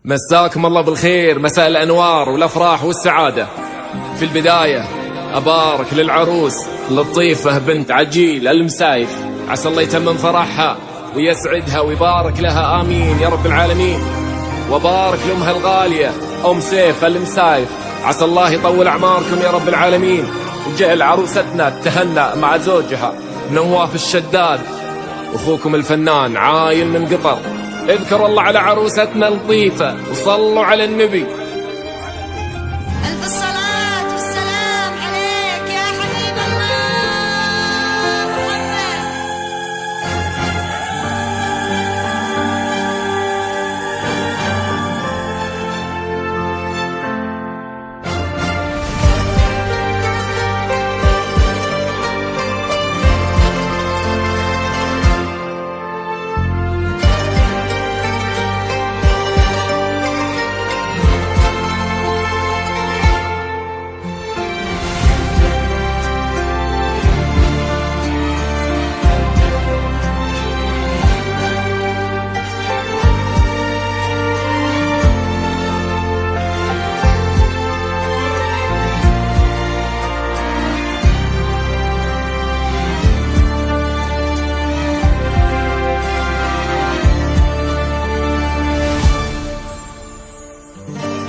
مساكم الله بالخير، مساء الأنوار والأفراح والسعادة. في البداية أبارك للعروس لطيفة بنت عجيل المسايف، عسى الله يتمم فرحها ويسعدها ويبارك لها، آمين يا رب العالمين. وبارك لأمها الغالية أم سيف المسايف، عسى الله يطول أعماركم يا رب العالمين. وجعل عروستنا تهنأ مع زوجها نواف الشداد، أخوكم الفنان عاين من قطر. اذكروا الله على عروستنا لطيفة وصلوا على النبي. ألف الصلاة والسلام عليك يا حبيب الله محمد.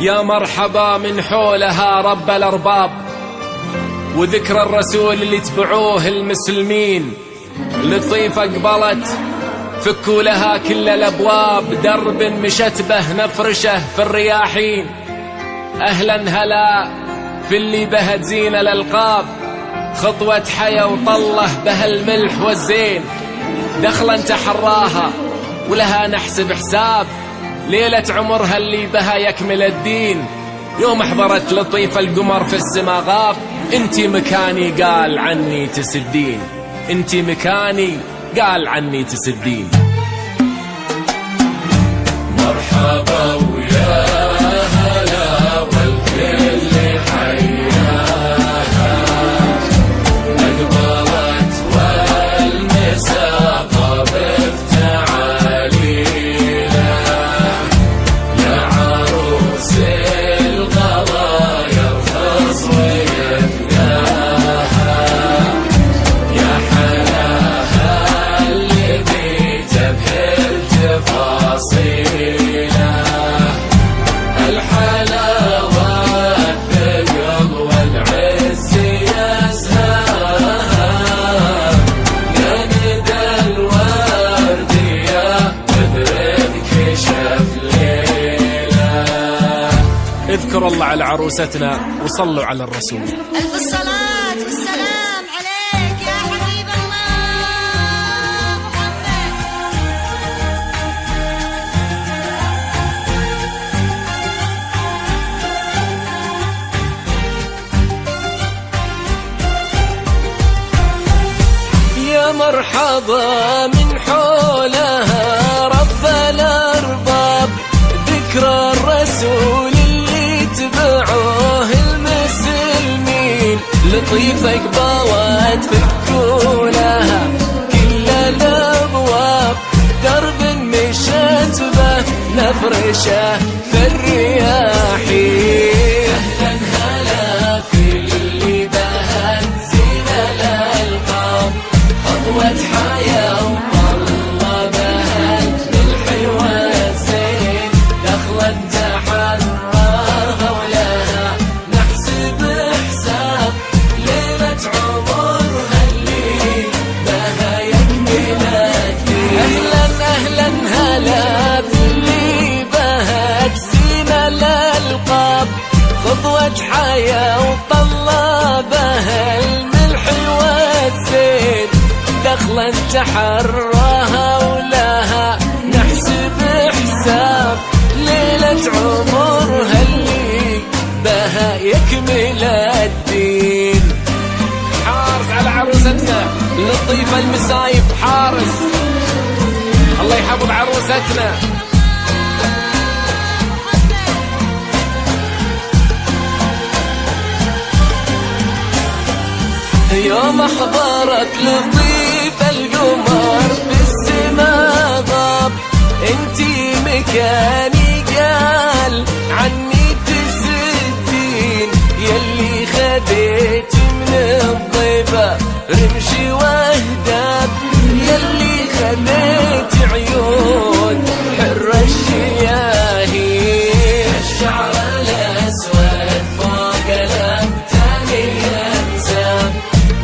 يا مرحبا من حولها رب الأرباب، وذكر الرسول اللي تبعوه المسلمين. لطيفة قبلت فكوا لها كل الأبواب، درب مشت به نفرشه في الرياحين. أهلا هلا في اللي به تزين الألقاب، خطوة حيا وطله به الملح والزين. دخلا تحراها ولها نحسب حساب، ليلة عمرها اللي بها يكمل الدين. يوم حضرت لطيفة القمر في السما غاب، انتي مكاني قال عني تسدين، انتي مكاني قال عني تسدين. مرحبا ويا هلا والكل حياها، أقبلت والمساء طابت تعالينا. يا عروس الغلا يرخص ويفداها، يا حلاها اللي بتبهر تفاصيله. الحلاوة الثقل والعز يزهاها، يا ندى الوردية بدر انكشف ليله. اذكروا الله على عروستنا وصلوا على الرسول. ألف الصلاة والسلام عليك يا حبيب الله محمد. يا مرحبا من حولها رب الأرباب، ذكرى الرسول اللي تبعوه المسلمين. لطيفة قبوات فكوا لها كل الأبواب، درب مشت به نفرشه في الرياحين. أهلا هلا في اللي بهت زين الألقاب، خطوة حياة وطلة بها الملح والزين. دخلا تحراها ولها نحسب حساب، ليلة عمرها اللي بها يكمل الدين. أهلا أهلا هلا باللي بها تزين الألقاب، خطوة حياة وطلة بها الملح والزين. دخلا تحراها ولها نحسب حساب، ليلة عمرها اللي بها يكمل الدين. حارس على عروستنا لطيفة المسايف، حارس الله يحفظ عروستنا. يوم أخبرت لطيفة القمر في السما غاب، انتي مكاني قال رمشي واهداب، يلي خليت عيون حر الشياهين. الشعر الأسود فوق الأمتان ينساب،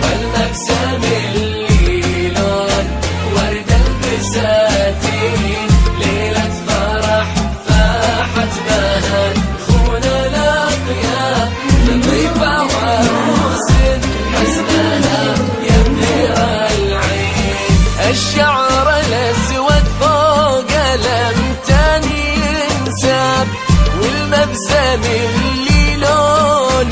والمبسم اللي لون ورد البساتين. ليلة فرح فاحت بهن خونا الأطياب، لطيفة وعروس حسنها يبهر العين. الشعر الأسود فوق الأمتان ينساب، والمبسم اللي لون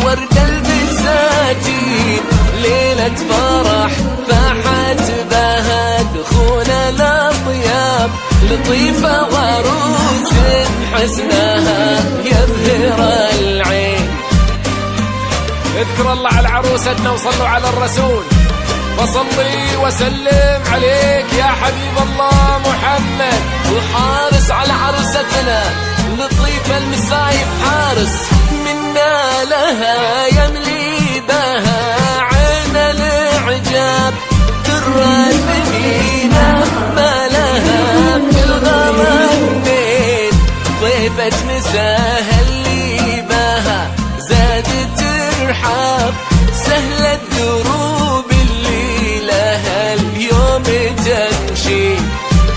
ورد البساتين. ليلة فرح فاحت بها دخون الأطياب، لطيفة وعروس حسنها يبهر العين. اذكر الله على عروستنا وصلوا على الرسول، فصلي وسلم عليك يا حبيب الله محمد. وحارس على عروستنا لطيفة المسايب، حارس منا لها يملي بها عين الإعجاب. درة ثمينة ما لها في الغمامين، ضيفة نساها اللي بها زادت ترحاب. سهلة الدروب اللي لها اليوم تمشي،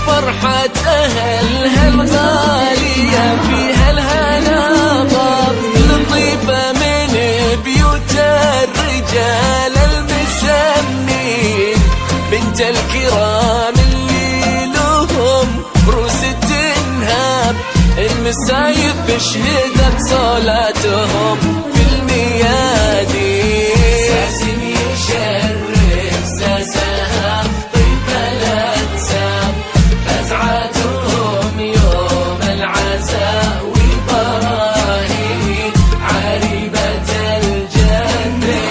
فرحة أهلها الغالية فيها الهنا طاب. لطيفة من بيوت الرجال المسمين، بنت الكرام اللي لهم روس تنهاب. المسايب بشهد بصلاتهم في الميادين. ساسم يشرف ساسها طيبة الأنساب، فزعتهم يوم العزاء وبراهين. عريبة الجنة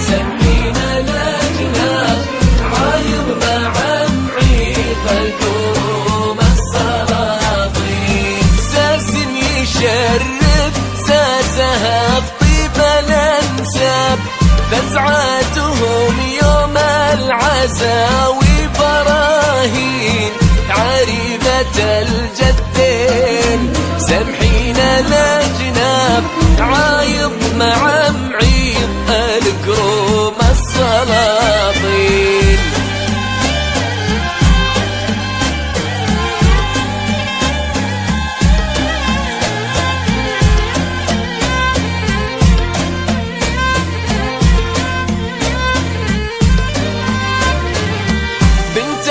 سمين الأجناب، عايض مع معيق الكروم السلاطين. ساس يشرف ساسها في طيب الأنساب، فزعتهم يوم العزاء وبراهين. عريبة الجدين سمحين الأجناب، عايض مع معيض الكروم السلاطين.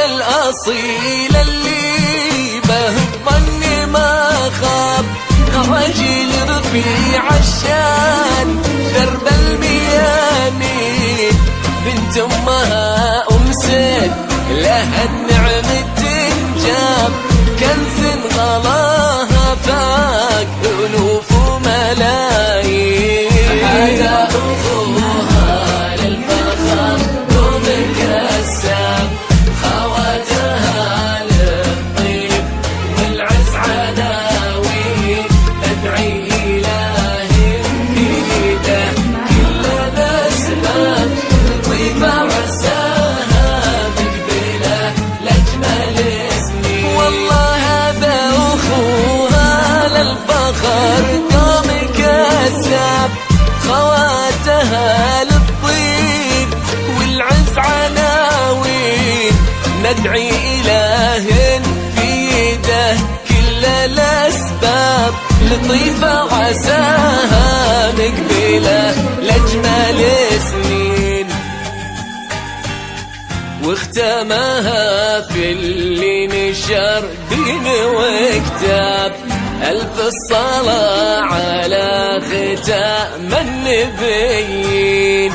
الأصيلة اللي به الظن ما خاب، رجل رفيع الشان درب الميامين. بنت أمها سيد لها النعم تنجاب، كنز غلاها فاق ألوف وملايين. هذا أخوها للفخر دوم كساب، خواتها للطيب والعز عناوين. ندعي إله بيده كل الأسباب، طيبة عساها مقبلة لأجمل سنين. والله هذا أخوها للفخر دوم كساب، خواتها للطيب والعز عناوين. ندعي إله في يده كل الأسباب، لطيفة وعساها مقبلة لأجمل سنين. واختمها في اللي نشر دين وكتاب، ألف الصلاة على ختام النبيين.